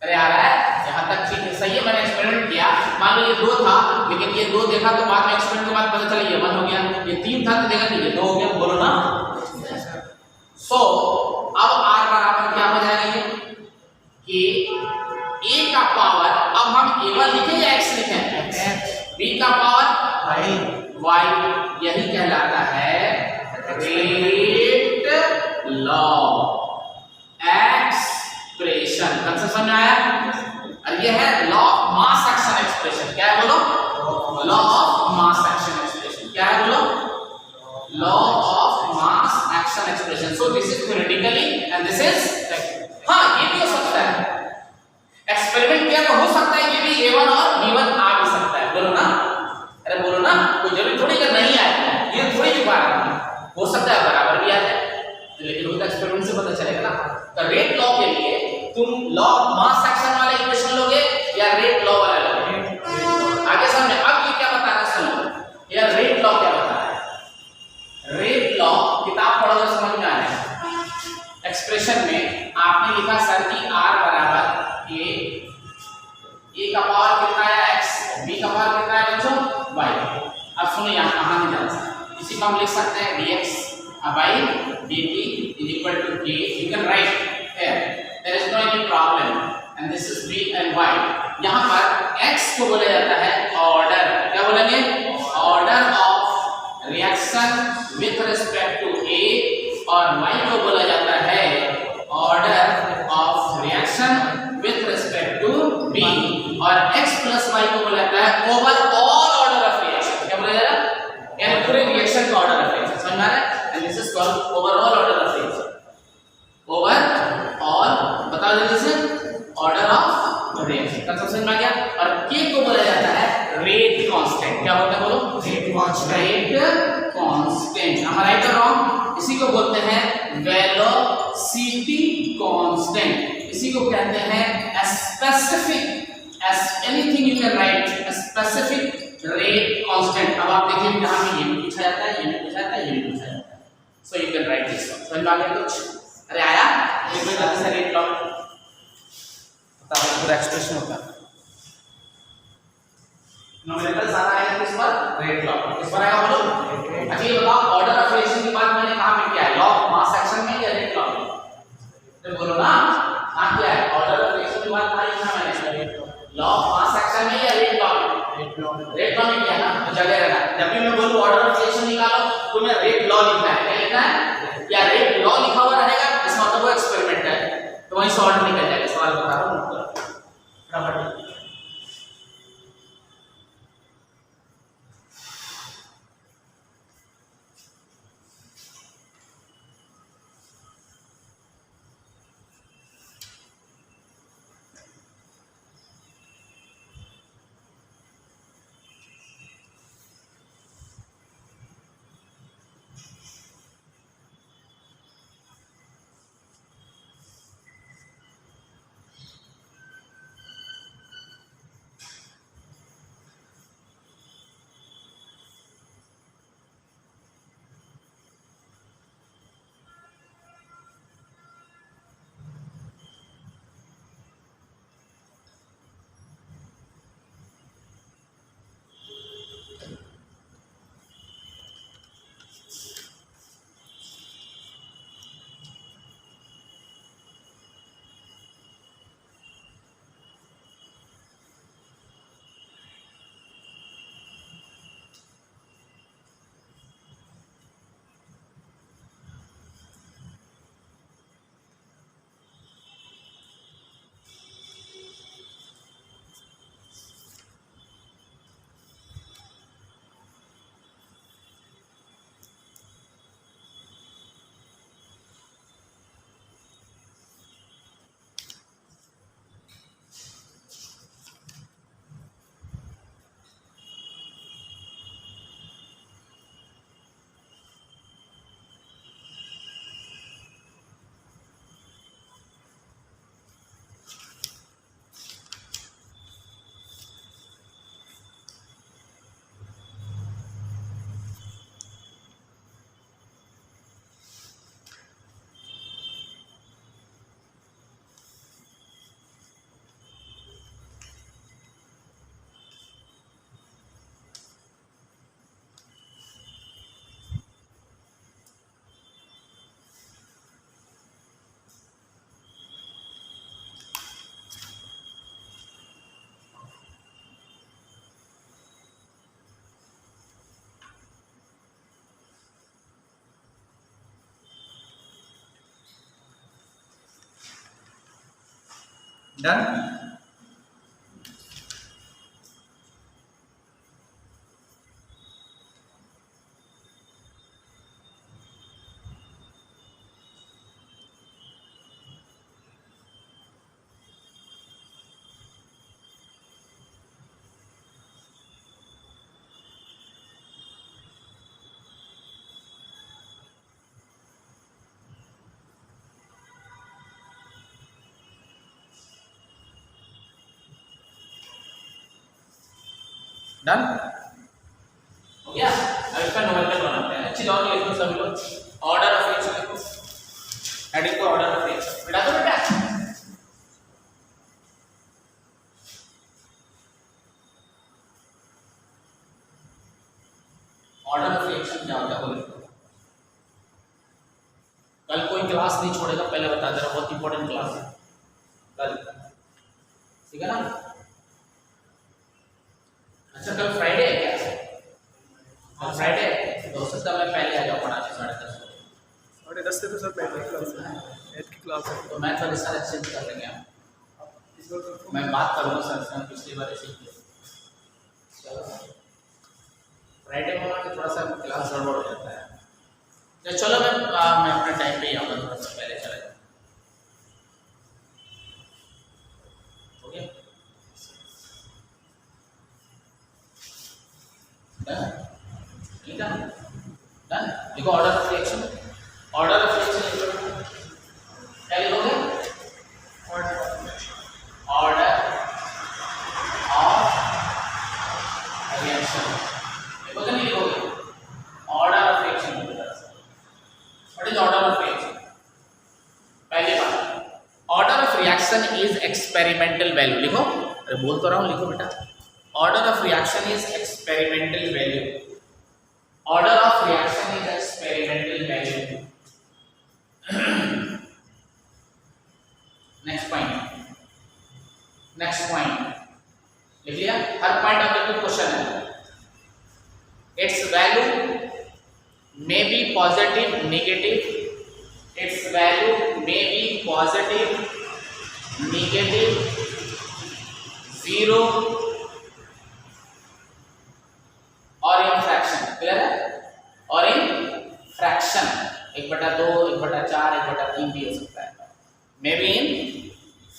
अरे आ रहा है? यहाँ तक ठीक है, सही है। मैंने एक्सपेरिमेंट किया, मान लो ये 2 था, लेकिन ये 2 देखा तो बाद में एक्सपेरिमेंट के बाद पता चला ये 1 हो गया, ये 3 था तो देखा कि ये 2 हो गया। बोलो ना। सो अब r बराबर क्या हो जाएगा ये कि a का पावर, अब हम A1 लिखें या x लिखें? b का पावर y, यही कहलाता है रेट लॉ एक्सप्रेशन। कंसेप्ट समझ में आया? और ये है law of mass action expression. क्या है बोलो? Law of mass action expression. क्या है बोलो? Law of mass action expression. So this is theoretically and this is, हाँ ये भी हो सकता है, एक्सपेरिमेंट किया तो हो सकता है ये भी A1 और B1 आ भी सकता है। बोलो ना, अरे बोलो ना, कोई जरूरी थोड़ी कि नहीं आए, ये थोड़ी की बात है, हो सकता है बराबर भी आ जाए, लेकिन वो तो एक्सपेरिमेंट से पता चलेगा ना। तो रेट लॉ के लिए तुम लॉ ऑफ मास एक्शन वाला इक्वेशन लोगे या रेट लॉ वाला लोगे? आगे समझे। अब ये क्या बता रहा है सुनो, ये रेट लॉ क्या बता रहा है? रेट लॉ किताब पढ़ोगे समझ में आ जाएगा। एक्सप्रेशन में आपने लिखा सर कि r बराबर a का पावर कितना है x, b का पावर कितना है बच्चों y। अब सुनो यहाँ कहाँ नहीं जाना, इसी को हम लिख सकते हैं dx by dt is equal to k। You can write here, there is no any problem, and this is b and y। यहाँ पर x को बोला जाता है ऑर्डर, क्या बोलेंगे? Order of reaction with respect to a, और y को बोला जाता है order of reaction with respect to b, और x प्लस y को बोला जाता है ओवरऑल ऑर्डर ऑफ रिएक्शन। क्या बोला जाता है? यानी पूरे रिएक्शन का ऑर्डर ऑफ रिएक्शन। समझ में आ रहा है? And this is called overall order of reaction. Overall बता जल्दी से, ऑर्डर ऑफ रिएक्शन का समझ में आ गया। और k को बोला जाता है रेट कांस्टेंट। क्या बोलते हैं बोलो? Rate constant. am I right or wrong? इसी को बोलते हैं वेलोसिटी कांस्टेंट, इसी को कहते हैं specific, S anything you can right specific rate constant. अब आप देखिए यहाँ पे ये भी पूछा जाता है, ये भी पूछा जाता है, ये भी पूछा जाता है। सो you can right this one. समझ में आ गया कुछ? अरे आया? एक मिनट जल्दी से रेट लॉ बताओ, पूरा एक्सप्रेशन होता है। न्यूमेरिकल सारा आएगा किस पर? Rate law. किस पर आएगा बोलो? अच्छा ये बताओ, ऑर्डर ऑफ रिएक्शन की बात मैंने कहां पे किया है? लॉ ऑफ मास एक्शन में या रेट लॉ में? तो बोलो ना, कहां किया है? ऑर्डर ऑफ रिएक्शन की बात कहां लिखा मैंने? लॉ ऑफ मास एक्शन में या रेट लॉ में? रेट लॉ में किया ना, तो जगह रहना। जब भी मैं बोलूं ऑर्डर ऑफ रिएक्शन निकालो तो मैं रेट लॉ लिखना है। क्या लिखना है? या रेट लॉ लिखा हुआ रहेगा, इसका मतलब वो एक्सपेरिमेंट है, तो वही सॉल्व निकल जाएगा। सवाल बता रहा हूं, फटाफट। डन। डन हो गया। अब इसका नोमेनक्लेचर बनाते हैं। अच्छी और लिखो सभी लोग, ऑर्डर ऑफ रिएक्शन लिखो, हेडिंग को ऑर्डर ऑफ रिएक्शन बिठा दो बेटा। ऑर्डर ऑफ रिएक्शन क्या होता है बोलो। कल कोई क्लास नहीं छोड़ेगा, पहले बता दे रहा, बहुत इंपॉर्टेंट क्लास है कल, ठीक है ना। अच्छा कल फ्राइडे है क्या? कल फ्राइडे है तो हो सकता है मैं पहले आ जाऊँ पढ़ाने 10:30 बजे। 10:30 से तो सर पहले क्लास है, मैथ की क्लास है, तो मैं थोड़ी सर एक्सचेंज कर लेंगे। मैं बात करूँगा सर से, पिछली बार ऐसे ही किया। चलो फ्राइडे को थोड़ा सा क्लास गड़बड़ हो जाता है। तो चलो मैं अपने टाइम पे ही आऊँगा, थोड़ा सा पहले चला जाऊँ। ओके ठीक है डन। देखो order of reaction, order of reaction क्या लिखोगे? ऑर्डर ऑफ रिएक्शन लिखोगे नहीं लिखोगे? Order of reaction. What is order of reaction? पहली बात, order of reaction is experimental value. लिखो, अरे बोल तो रहा हूँ, लिखो बेटा। Order of reaction is experimental value. Order of reaction is experimental value. Next point. Next point. लिख लिया? हर पॉइंट आपके लिए क्वेश्चन है। Its value may be positive, negative. Its value may be positive, negative, 0 और इन फ्रैक्शन। क्लियर है? और in fraction 1/2, 1/4, 1/3 भी हो सकता है, मे बी इन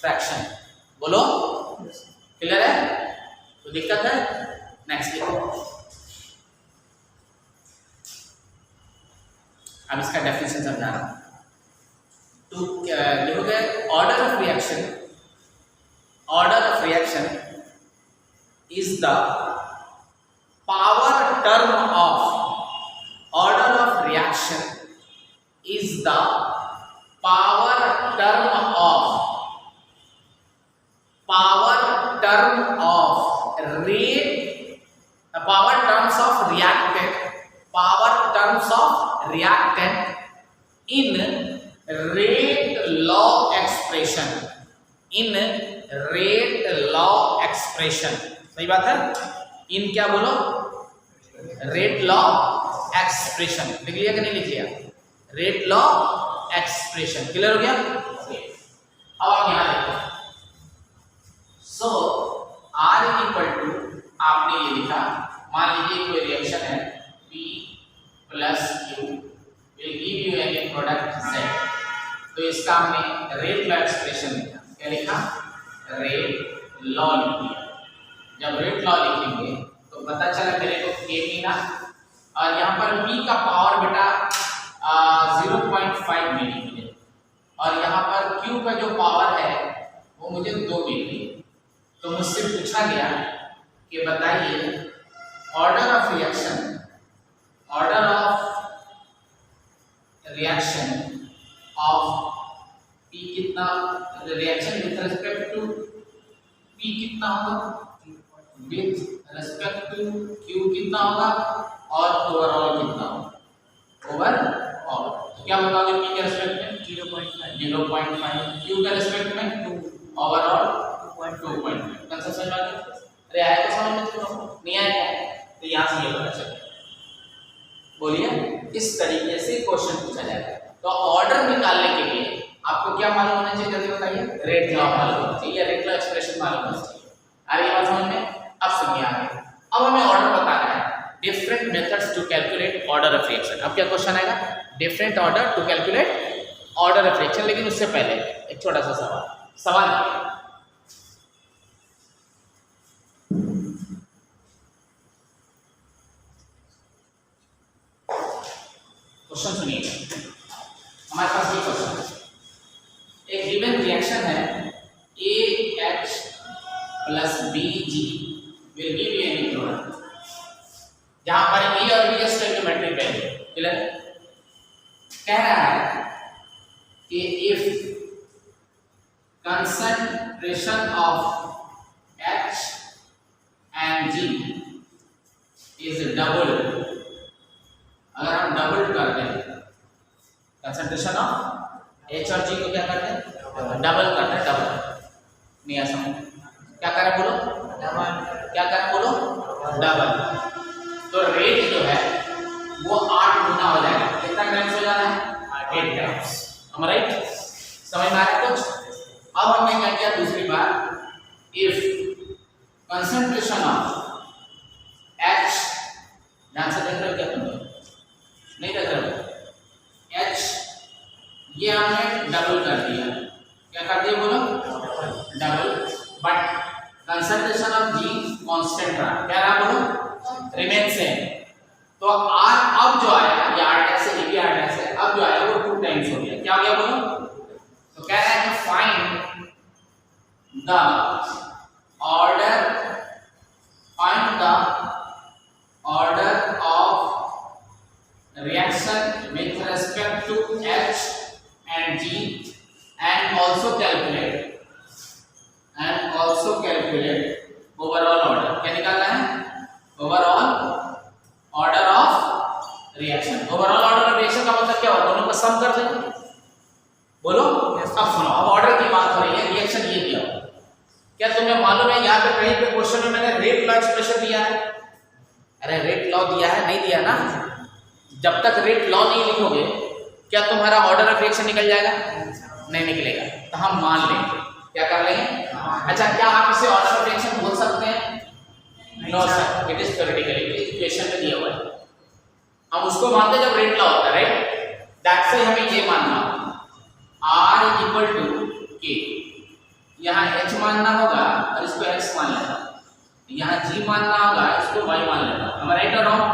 फ्रैक्शन। बोलो क्लियर है? तो दिक्कत है? नेक्स्ट लिखो। अब इसका डेफिनेशन समझा रहा हूं। तो लिखोगे order of reaction, order of reaction is the power term of order of reaction is the power term of rate, power terms of reactant in rate law expression, in rate law expression। सही बात है? इन क्या बोलो? Rate law expression. लिख लिया कि नहीं लिख लिया? Rate law expression. क्लियर हो गया? अब आप यहां देखो। सो आर इक्वल टू, आपने ये लिखा, मान लीजिए कोई रिएक्शन है P + Q will give you any product Z। तो इसका हमने रेट लॉ एक्सप्रेशन लिखा। क्या लिखा? रेट लॉ लिख दिया। जब रेट लॉ लिखेंगे तो पता चला मेरे को K मिला, और यहाँ पर P का पावर बेटा 0.5 मिली, और यहाँ पर Q का जो पावर है वो मुझे 2 मिली। तो मुझसे पूछा गया कि बताइए order of reaction, order of reaction of P कितना, reaction with respect to P कितना होगा, विथ रिस्पेक्ट टू Q कितना होगा, और ओवरऑल कितना होगा, ओवरऑल। क्या बताओगे? P के रिस्पेक्ट में 0.5, Q के रिस्पेक्ट में 2, ओवरऑल 2.5। कंसेप्ट समझ में आ गया? अरे आया तो समझ में तो नहीं आया? तो यहाँ से ये पता चलेगा। बोलिए, इस तरीके से क्वेश्चन पूछा जाएगा। तो ऑर्डर निकालने के लिए आपको क्या मालूम होना चाहिए जल्दी बताइए? रेट लॉ मालूम होना चाहिए, रेट लॉ एक्सप्रेशन मालूम होना चाहिए। आ रही बात समझ में? अब सुनिए आगे। अब हमें ऑर्डर बताना है, different methods to calculate order of reaction. अब क्या क्वेश्चन आएगा? Different order to calculate order of reaction. लेकिन उससे पहले एक छोटा सा सवाल क्वेश्चन सुनिए। हमारे पास ये क्वेश्चन है, एक गिवन रिएक्शन है AH plus BG will give you any product, जहां पर A और B का स्टोइकियोमेट्रिक वैल्यू क्लियर कह रहा है कि if concentration of H and G is double, अगर हम डबल कर दें कंसंट्रेशन ऑफ H और G को क्या करते हैं? डबल करते हैं। डबल नहीं ऐसा क्या करें बोलो? डबल। क्या करें बोलो? डबल। तो रेट जो है वो 8 गुना हो जाएगा। कितना ग्राम्स हो जाना है? 8 ग्राम्स। हम राइट समझ में आ रहा है कुछ? अब हमने क्या किया दूसरी बार, इफ कंसंट्रेशन ऑफ H, ध्यान से देख रहे हो क्या तुम लोग? नहीं देख रहे हो? H ये हमने डबल कर दिया। क्या कर दिया बोलो? Double. But concentration of G constant रहा। क्या रहा बोलो? Remain same. तो R अब जो आया ये R डैश से, ये भी R डैश है, अब जो आया वो 2 टाइम्स हो गया। क्या हो गया बोलो? तो कह रहा है कि find the order of reaction with respect to H and G and also calculate overall order। क्या निकालना है? Overall order of reaction. Overall order of reaction का मतलब क्या होता है? दोनों को सम कर देंगे। बोलो अब सुनो, अब ऑर्डर की बात हो रही है, रिएक्शन ये दिया। क्या तुम्हें मालूम है यहाँ पे कहीं पे क्वेश्चन में मैंने रेट लॉ एक्सप्रेशन दिया है? अरे रेट लॉ दिया है? नहीं दिया ना। जब तक रेट लॉ नहीं लिखोगे क्या तुम्हारा ऑर्डर ऑफ रिएक्शन निकल जाएगा? नहीं निकलेगा। तो हम मान लेंगे, क्या कर लेंगे? अच्छा, क्या आप इसे ऑर्डर ऑफ रिएक्शन बोल सकते हैं? No sir, it is theoretically equation में दिया हुआ है। हम उसको मानते जब रेट लॉ होता है, राइट? दैट्स व्हाई हमें ये मानना R इक्वल टू K। यहाँ H मानना होगा और इसको X मान लेना, यहाँ G मानना होगा, इसको Y मान लेना। am I right or wrong?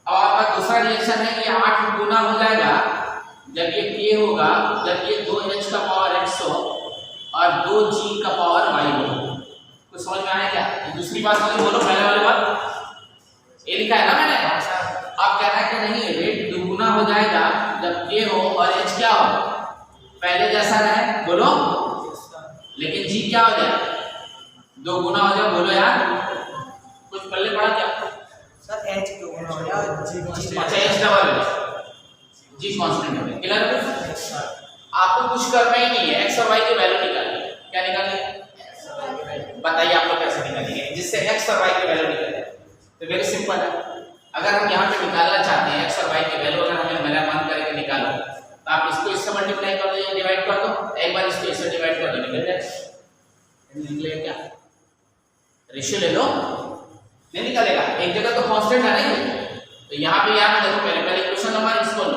अब आपका दूसरा रिएक्शन है, ये 8 गुना हो जाएगा जब ये K होगा, जब ये 2H का पावर X हो और 2G का पावर Y हो। कुछ समझ में आया क्या? दूसरी बात वाली बोलो, पहले वाली बात ये लिखा है ना मैंने। आप कह रहे हैं कि नहीं, रेट दुगुना हो जाएगा जब K हो और H क्या हो? पहले जैसा रहे, बोलो। लेकिन G क्या हो जाए? 2 गुना हो जाए। बोलो यार, कुछ पहले पढ़ा क्या? सर H क्यों हो गया? अच्छा H डबल है, G कांस्टेंट है। क्लियर है? आपको कुछ करना ही नहीं है, x और y की वैल्यू निकालिए। क्या निकालिए? बताइए आप लोग कैसे निकालेंगे जिससे x और y की वैल्यू निकल जाए? तो वेरी सिंपल है। अगर हम यहाँ पे निकालना चाहते हैं x और y की वैल्यू, अगर हमें मेरा मान करके निकालो, तो आप इसको इससे मल्टीप्लाई कर दो या डिवाइड कर दो। एक बार इसको इससे डिवाइड कर दो, निकल जाएगा। निकलेगा क्या? रेशियो ले लो, नहीं निकलेगा। एक जगह तो कांस्टेंट है नहीं, तो यहाँ पे यार देखो, पहले इक्वेशन नंबर इसको लो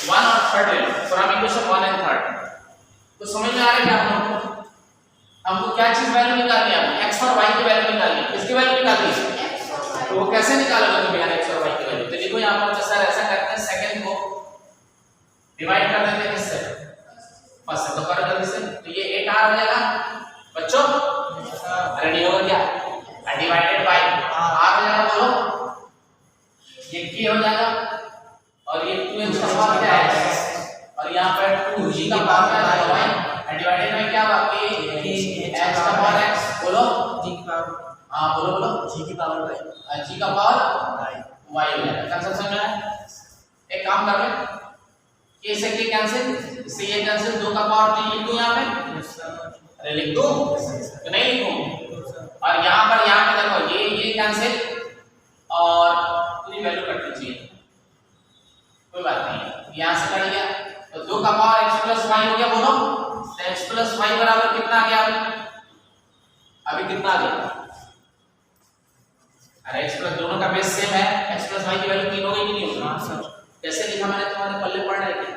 1 और 3 ले लो, फ्रॉम इक्वेशन 1 एंड 3। तो समझ में आ रहा है क्या हमको क्या चीज वैल्यू निकालनी है? x और y की वैल्यू निकालनी है। किसकी वैल्यू निकालनी है? तो वो कैसे निकालोगे तुम यार x और y की वैल्यू? तो देखो यहाँ पर सर ऐसा करते हैं, सेकंड को डिवाइड कर देते हैं इससे, फर्स्ट से। तो करो जल्दी से, तो ये 8r हो जाएगा बच्चों। रेडी हो गया? डिवाइडेड बाय r हो जाएगा। बोलो ये k हो जाएगा और ये 2h का पावर क्या है? और यहाँ पर 2g का पावर क्या है? डिवाइडेड बाय क्या बाकी h का पावर x। बोलो G की पावर, हां बोलो बोलो, G की पावर y, g का पावर y हो जाएगा। कंसेप्शन में है। एक काम कर ले, k से k कैंसिल, इससे ये कैंसिल, 2 का पावर 3 लिख दूं यहाँ पे? अरे लिख दूं तो नहीं लिखूं। और यहाँ पे देखो ये कैंसिल और पूरी वैल्यू कट लीजिए, कोई बात नहीं। यहाँ से कट गया तो 2 का पावर x प्लस वाई हो गया बोलो। तो x प्लस वाई बराबर कितना आ गया अभी कितना आ गया? अरे x प्लस दोनों का बेस सेम है, x प्लस वाई की वैल्यू 3 हो गई कि नहीं होगी? हाँ सर। कैसे लिखा मैंने तुम्हारे पल्ले पढ़ रहे थे?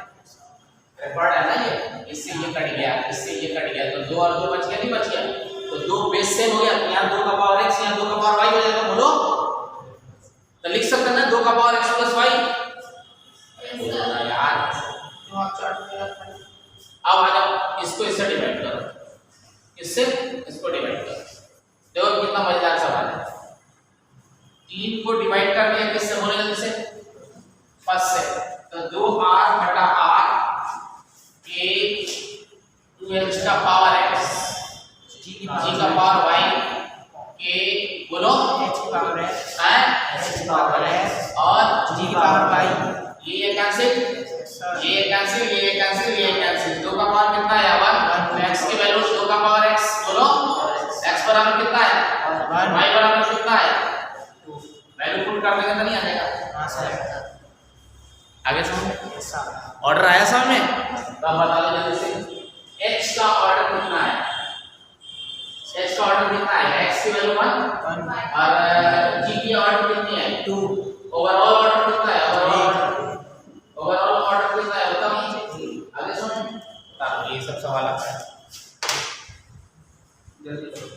अरे पढ़ रहा है ना ये, इससे ये कट गया, इससे ये कट गया, तो 2 और 2 बच गया नहीं बच गया? तो 2 बेस सेम हो गया, यहाँ 2 का पावर x यहाँ 2 का पावर y हो जाएगा बोलो। तो लिख सकते हैं ना 2 का पावर x प्लस y। अरे बोलो ना यार, क्यों आप चार्ट पे यार? अब आ जाओ इसको इससे डिवाइड करो, इससे इसको डिवाइड करो। देखो कितना मजेदार सवाल है। 3 को डिवाइड कर दिया किससे बोले जल्दी से? फर्स्ट से। तो 2r बटा r के 2h का पावर x g का पावर y के बोलो h की पावर x है h की पावर x और g की पावर y। ये कैंसिल, ये कैंसिल, ये कैंसिल, ये कैंसिल। 2 का पावर कितना है? 1। x की वैल्यू 2 का पावर x बोलो। x बराबर कितना है? 1। y बराबर कितना है? 2। वैल्यू पुट कर देंगे तो नहीं आ जाएगा? हाँ सर। आगे समझ में? Yes sir. ऑर्डर आया समझ में? तो अब बता दो जल्दी से x का ऑर्डर कितना है? h का ऑर्डर कितना है? x की वैल्यू 1 और g की ऑर्डर कितनी है? 2। ओवरऑल ऑर्डर कितना है? ओवरऑल ऑर्डर कितना है बताओ मुझे। आगे सुन बताओ, ये सब सवाल आता है जल्दी करो।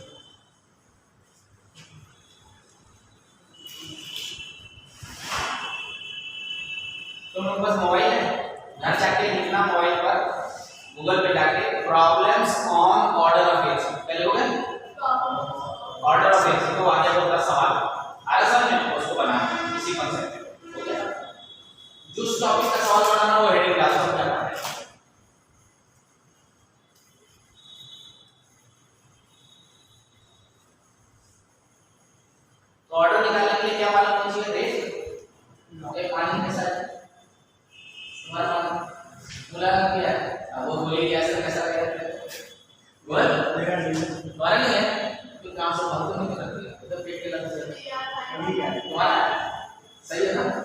तुम लोग बस मोबाइल है घर जाके लिखना, मोबाइल पर गूगल पे जाके problems on order of as पहले हो गए ऑर्डर ऑफ एज तो आ जाएगा उसका सवाल आ रहा समझ में, उसको बनाना इसी कांसेप्ट में हो गया। जिस टॉपिक का सवाल बनाना वो हेडिंग क्लास में करना है। तो ऑर्डर निकालने के लिए क्या वाला कौन सी रेट एक पानी के साथ तुम्हारा बोला क्या अब वो बोलेगी ऐसा कैसा करेगा बोल तुम्हारा नहीं है तो काम से फालतू नहीं करती है तो पेट के लग से तुम्हारा सही है ना।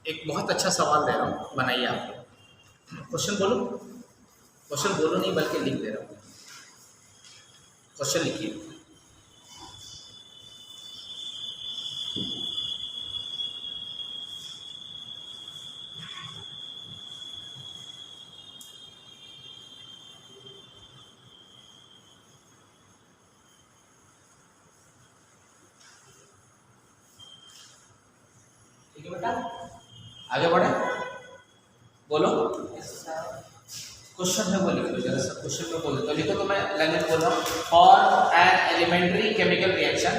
एक बहुत अच्छा सवाल दे रहा हूँ, बनाइए आप। क्वेश्चन बोलो, क्वेश्चन बोलो नहीं बल्कि लिख दे रहा हूँ। क्वेश्चन लिखिए। ठीक है बेटा, आगे बढ़े, बोलो। क्वेश्चन में बोल लिखो, जरा सा क्वेश्चन में बोल दो लिखो। तो मैं लैंग्वेज बोल रहा हूँ। For an elementary chemical reaction,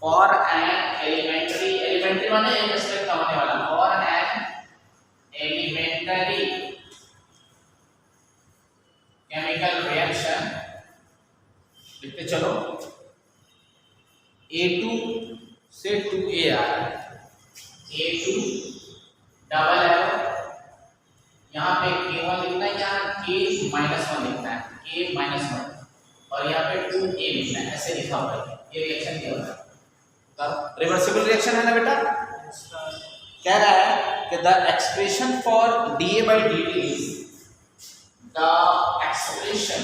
for an elementary माने एक स्टेप का होने वाला। For an elementary chemical reaction लिखते चलो। A2 से 2A आ रहा है, A2 डबल एरो, यहाँ पे K1 लिखना है, यहाँ K-1 लिखना है, K-1, और यहाँ पे 2A लिखना है, ऐसे लिखा हुआ है। ये रिएक्शन क्या होता है? रिवर्सिबल रिएक्शन है ना बेटा? कह रहा है कि the expression for dA/dt is the expression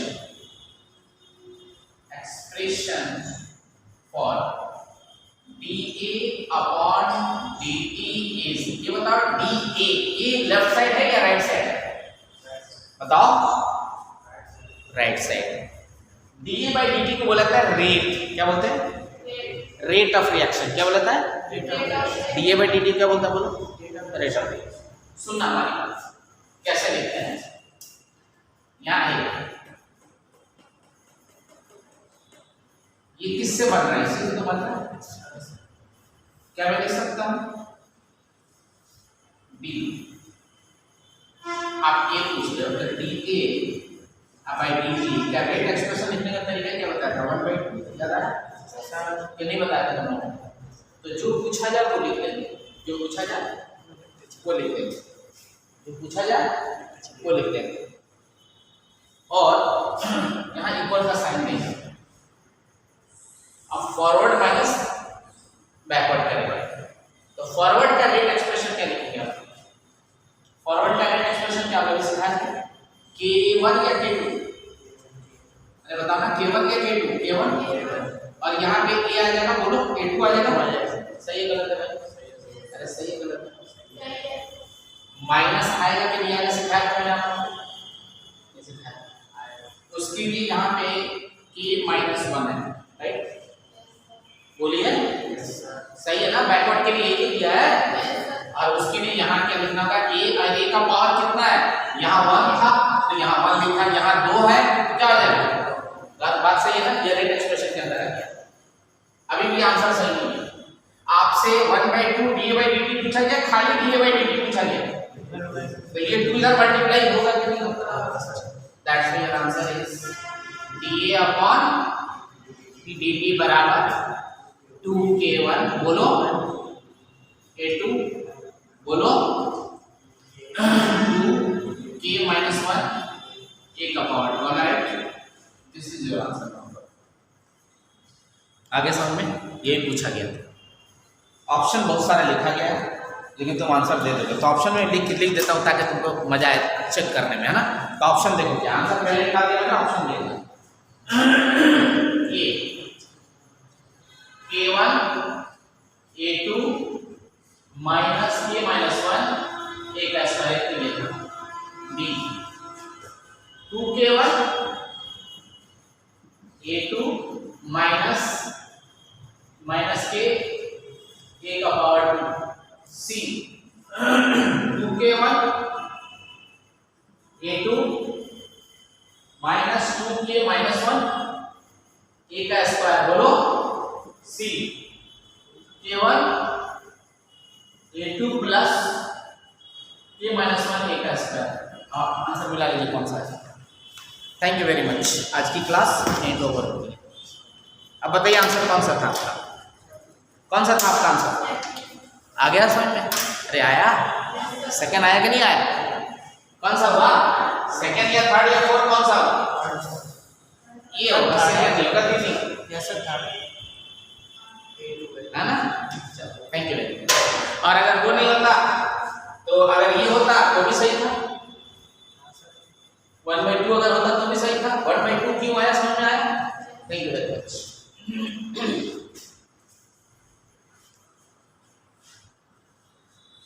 for dA/dt is, ये बताओ dA, ये लेफ्ट साइड है या राइट साइड है? बताओ, राइट साइड। dA/dt को बोला जाता है रेट, क्या बोलते हैं? Rate of reaction. क्या बोला जाता है? dA/dt क्या बोलता है? बोलो, रेट ऑफ रिएक्शन। सुनना हमारी बात, कैसे लिखते हैं? यहाँ है, ये किससे बन रहा है? इससे तो बन रहा है। क्या मैं लिख सकता हूं? B। आप ये पूछ रहे हो कि dA/dt क्या रेट एक्सप्रेशन लिखने का तरीका क्या बताया था? 1/2 ज्यादा है कि नहीं बताया था तुमने? तो जो पूछा जाए वो लिख लेंगे, जो पूछा जाए वो लिख लेंगे, जो पूछा जाए वो लिख लेंगे। और यहाँ इक्वल का साइन नहीं है। अब फॉरवर्ड माइनस बैकवर्ड करेंगे, तो फॉरवर्ड का रेट एक्सप्रेशन क्या लिखेंगे आप? फॉरवर्ड का रेट एक्सप्रेशन क्या आपको सिखाया है? K1 या K2? अरे बताओ ना, K1 या K2? K1, और यहाँ पे A आ जाएगा, बोलो K2 आ जाएगा। सही है गलत है भाई? अरे सही है गलत है? माइनस आएगा कि नहीं आएगा सिखाया था मैंने आपको? नहीं सिखाया। उसकी भी यहाँ पे K-1 है, राइट? बोलिए, सही है ना? बैकवर्ड के लिए यही दिया है। और उसके लिए यहाँ क्या लिखना था? A का पावर कितना है? यहाँ 1 था तो यहाँ 1 लिखा, यहाँ 2 है तो क्या हो जाएगा? बात सही है ना? ये रेट एक्सप्रेशन के अंदर आ गया। अभी भी आंसर सही नहीं है। आपसे 1/2 dA/dt पूछा गया, खाली dA/dt पूछा गया, तो ये 2 इधर मल्टीप्लाई होगा कि नहीं होगा? That's why your answer is dA/dt बराबर 2K1, बोलो A2, बोलो 2K-1 A का power 1, right? This is your answer. आगे समझ में? ये पूछा गया था। ऑप्शन बहुत सारा लिखा गया है, लेकिन तुम आंसर दे दोगे तो ऑप्शन में लिख देता हूँ ताकि तुमको मजा आए चेक करने में, है ना? तो ऑप्शन देखो, क्या आंसर पहले लिखा दिया ना, ऑप्शन देखना। ये K1 A2 minus K-1 A का स्क्वायर की लेना। B 2K1 A2 minus K A का power 2। C 2K1 A2 minus 2K-1 A का स्क्वायर, बोलो C K1 A2 plus K-1 A का स्क्वायर। आंसर मिला लीजिए कौन सा है। Thank you very much. आज की क्लास एंड ओवर हो गई। अब बताइए आंसर कौन सा था आपका? कौन सा था आपका आंसर? आ गया समझ में? अरे आया? सेकंड आया कि नहीं आया? कौन सा हुआ? सेकंड या थर्ड या फोर्थ कौन सा हुआ? ये होगा सेकंड, होगा दीदी है ना? चलो थैंक यू वेरी मच। और अगर वो नहीं होता ये होता तो भी सही था, 1/2 अगर होता तो भी सही था, 1/2 क्यों आया समझ में आया? Thank you very much.